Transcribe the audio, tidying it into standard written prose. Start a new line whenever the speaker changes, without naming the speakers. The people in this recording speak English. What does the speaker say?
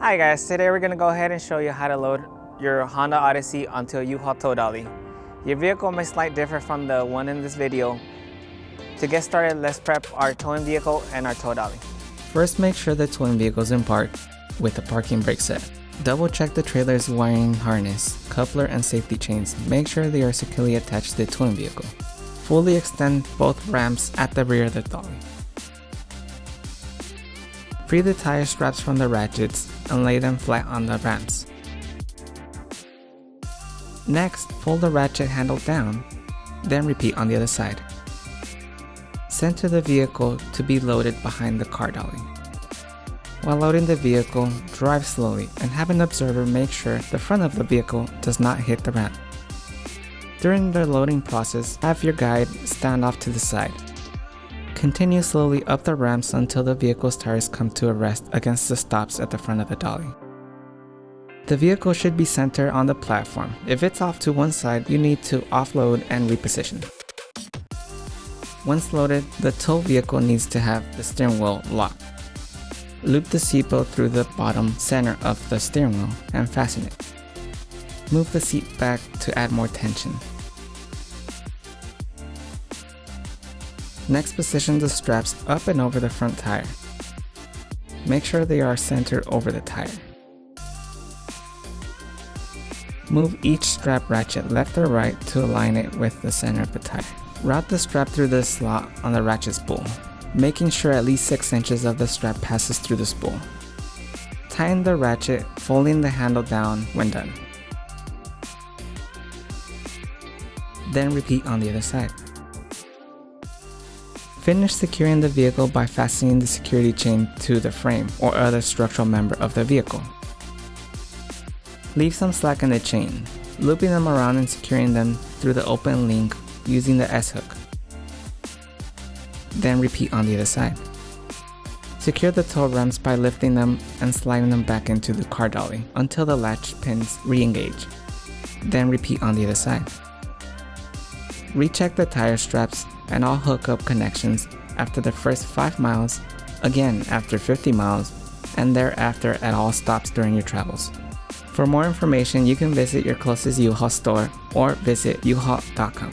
Hi guys, today we're going to go ahead and show you how to load your Honda Odyssey onto a U-Haul tow dolly. Your vehicle may slightly differ from the one in this video. To get started, let's prep our towing vehicle and our tow dolly.
First, make sure the towing vehicle is in park with the parking brake set. Double check the trailer's wiring harness, coupler, and safety chains. Make sure they are securely attached to the towing vehicle. Fully extend both ramps at the rear of the dolly. Free the tire straps from the ratchets and lay them flat on the ramps. Next, pull the ratchet handle down, then repeat on the other side. Center the vehicle to be loaded behind the car dolly. While loading the vehicle, drive slowly and have an observer make sure the front of the vehicle does not hit the ramp. During the loading process, have your guide stand off to the side. Continue slowly up the ramps until the vehicle's tires come to a rest against the stops at the front of the dolly. The vehicle should be centered on the platform. If it's off to one side, you need to offload and reposition. Once loaded, the tow vehicle needs to have the steering wheel locked. Loop the seatbelt through the bottom center of the steering wheel and fasten it. Move the seat back to add more tension. Next, position the straps up and over the front tire. Make sure they are centered over the tire. Move each strap ratchet left or right to align it with the center of the tire. Route the strap through the slot on the ratchet spool, making sure at least 6 inches of the strap passes through the spool. Tighten the ratchet, folding the handle down when done. Then repeat on the other side. Finish securing the vehicle by fastening the security chain to the frame or other structural member of the vehicle. Leave some slack in the chain, looping them around and securing them through the open link using the S-hook. Then repeat on the other side. Secure the tow ramps by lifting them and sliding them back into the car dolly until the latch pins re-engage. Then repeat on the other side. Recheck the tire straps and all hookup connections after the first 5 miles, again after 50 miles, and thereafter at all stops during your travels. For more information, you can visit your closest U-Haul store or visit uhaul.com.